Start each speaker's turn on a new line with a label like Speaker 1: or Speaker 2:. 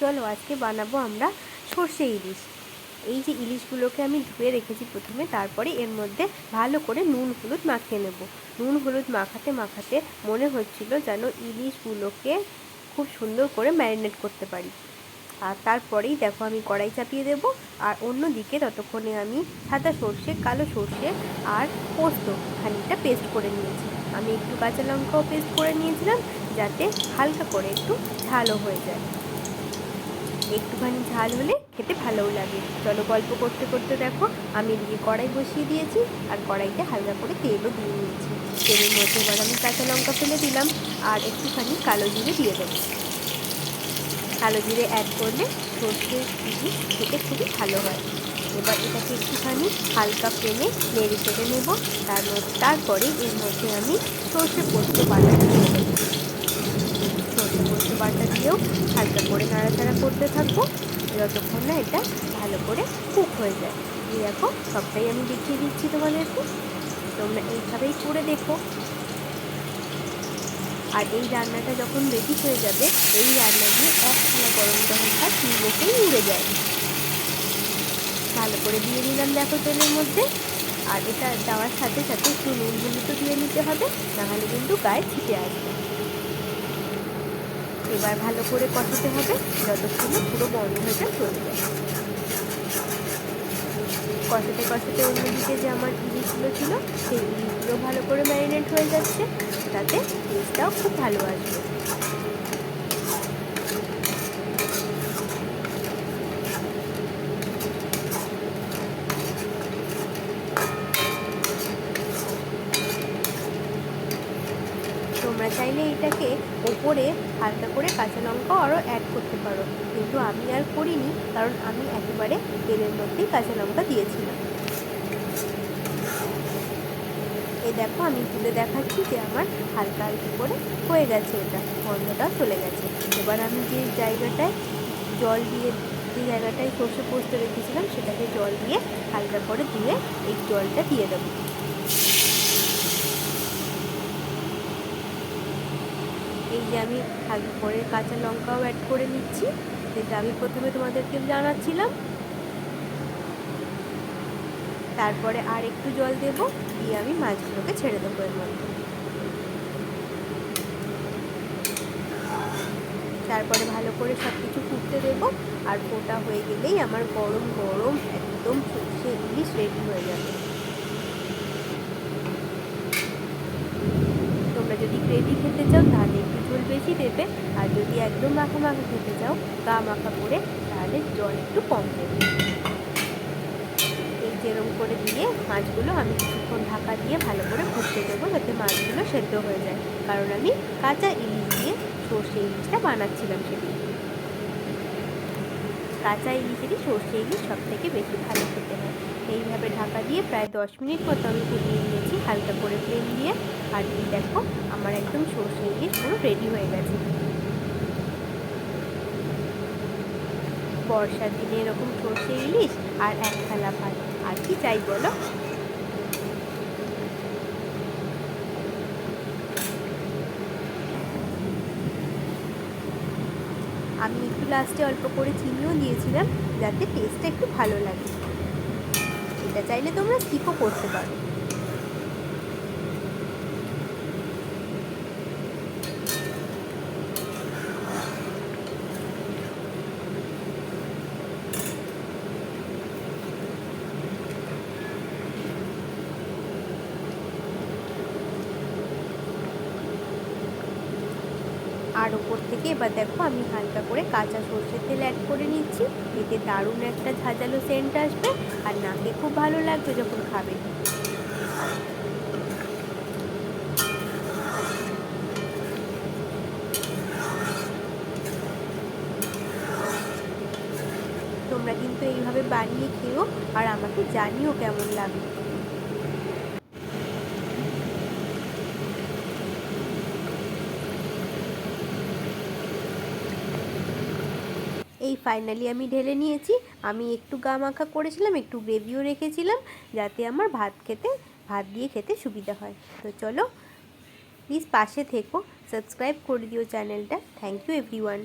Speaker 1: চলো আজকে বানাবো আমরা সর্ষে ইলিশ। এই যে ইলিশগুলোকে আমি ধুয়ে রেখেছি প্রথমে, তারপরে এর মধ্যে ভালো করে নুন হলুদ মাখিয়ে নেব। নুন হলুদ মাখাতে মাখাতে মনে হচ্ছিল যেন ইলিশগুলোকে খুব সুন্দর করে ম্যারিনেট করতে পারি। আর তারপরেই দেখো আমি কড়াই চাপিয়ে দেব। আর অন্যদিকে ততক্ষণে আমি সাদা সর্ষে, কালো সর্ষে আর পোস্ত খানিকটা পেস্ট করে নিয়েছি। আমি একটু কাঁচা লঙ্কাও পেস্ট করে নিয়েছিলাম, যাতে হালকা করে একটু ঝালও হয়ে যায়। একটুখানি ঝাল হলে খেতে ভালোও লাগে। চলো গল্প করতে করতে দেখো আমি এদিকে কড়াই বসিয়ে দিয়েছি, আর কড়াইতে হালকা করে তেলও দিয়ে নিয়েছি। তেলের মধ্যে এবার আমি কাঁচা লঙ্কা ফেলে দিলাম, আর একটুখানি কালো জিরে দিয়ে দেবো। কালো জিরে অ্যাড করলে সর্ষের ইলিশ খেতে খুবই ভালো হয়। এবার এটাকে একটুখানি হালকা ফ্লেমে নেড়ে চেড়ে নেব। তারপরে এর মধ্যে আমি সর্ষে পোস্ত বাটাটা দিয়ে দেবো। সর্ষে পোস্ত বাটা দিয়েও হালকা করে নাড়াচাড়া করতে থাকবো যতক্ষণ না এটা ভালো করে কুক হয়ে যায়। এই দেখো সবটাই আমি দেখিয়ে দিচ্ছি তোমাদেরকে, তোমরা এইভাবেই করে দেখো। আর এই রান্নাটা যখন রেডি হয়ে যাবে, এই রান্না দিয়ে এক থালা গরম গরম ভাত নিমেষেই উড়ে যায়। ভালো করে দিয়ে নিলাম দেখো তেলের মধ্যে। আর এটা দেওয়ার সাথে সাথে একটু নুন হলুদ দিয়ে নিতে হবে, নাহলে কিন্তু গায়ে ছিটে আসবে। এবার ভালো করে কষাতে হবে যতক্ষণ পুরো বন্ধ হয়ে যায় চলে যায়। কষাতে কষাতে অন্যদিকে যে আমার ইলিশগুলো ছিল, সেই ইলিশগুলো ভালো করে ম্যারিনেট হয়ে যাচ্ছে, তাতে টেস্টটাও খুব ভালো আসবে। তোমরা চাইলে এটাকে ওপরে হালকা করে কাঁচা লঙ্কা আরও অ্যাড করতে পারো, কিন্তু আমি আর করিনি, কারণ আমি একেবারে তেলের মধ্যেই কাঁচা লঙ্কা দিয়েছিলাম। এই দেখো আমি তুলে দেখাচ্ছি যে আমার হালকা হালকা করে হয়ে গেছে, এটা গন্ধটাও চলে গেছে। এবার আমি যে জায়গাটায় সর্ষে পোস্ত রেখেছিলাম, সেটাকে জল দিয়ে হালকা করে ধুয়ে এই জলটা দিয়ে দেবো। এই যে আমি হালকা করে কাঁচা লঙ্কাও অ্যাড করে নিচ্ছি, যেটা আমি প্রথমে তোমাদেরকে জানাচ্ছিলাম। তারপরে আর একটু জল দেব, দিয়ে আমি মাছগুলোকে ছেড়ে দেবো এর মধ্যে। তারপরে ভালো করে সব কিছু ফুটতে দেবো, আর ফোটা হয়ে গেলেই আমার গরম গরম একদম সর্ষে ইলিশ রেডি হয়ে যাবে। তোমরা যদি গ্রেভি খেতে চাও তাহলে একটু ঝোল বেশি দেবে, আর যদি একদম মাখা মাখা খেতে চাও, গা মাখা করে, তাহলে জল একটু কম দেবে। এই যেরকম করে দিয়ে মাছগুলো আমি কিছুক্ষণ ঢাকা দিয়ে ভালো করে ফুটতে দেবো, যাতে মাছগুলো সেদ্ধ হয়ে যায়, কারণ আমি কাঁচা ইলিশ দিয়ে সর্ষে ইলিশটা বানাচ্ছিলাম। সেদিন কাঁচা ইলিশেরই সর্ষে ইলিশ সব থেকে বেশি ভালো খেতে হয়। এইভাবে ঢাকা দিয়ে প্রায় 10 মিনিট মতো আমি ফুটিয়ে নিয়েছি হালকা করে ফ্লেম দিয়ে। আর এই দেখো আমার একদম সর্ষে ইলিশ পুরো রেডি হয়ে গেছে। বর্ষার দিনে এরকম সর্ষে ইলিশ আর এক থালা ভাত, আর কি চাই বলো। আমি একটু লাস্টে অল্প করে চিনিও দিয়েছিলাম, যাতে টেস্টটা একটু ভালো লাগে। এটা চাইলে তোমরা স্কিপও করতে পারো। আর ওপর থেকে এবার দেখো আমি হালকা করে কাঁচা সর্ষের তেল অ্যাড করে নিচ্ছি। এতে দারুণ একটা ঝাঁঝালো সেন্ট আসবে, আর নাকে খুব ভালো লাগবে যখন খাবে। তোমরা কিন্তু এইভাবে বানিয়ে খেও, আর আমাকে জানিও কেমন লাগে। এই ফাইনালি আমি ঢেলে নিয়েছি। আমি একটু গা মাখা করেছিলাম, একটু গ্রেভিও রেখেছিলাম, যাতে আমার ভাত দিয়ে খেতে সুবিধা হয়। তো চলো প্লিজ পাশে থেকো, সাবস্ক্রাইব করে দিও চ্যানেলটা। Thank you everyone.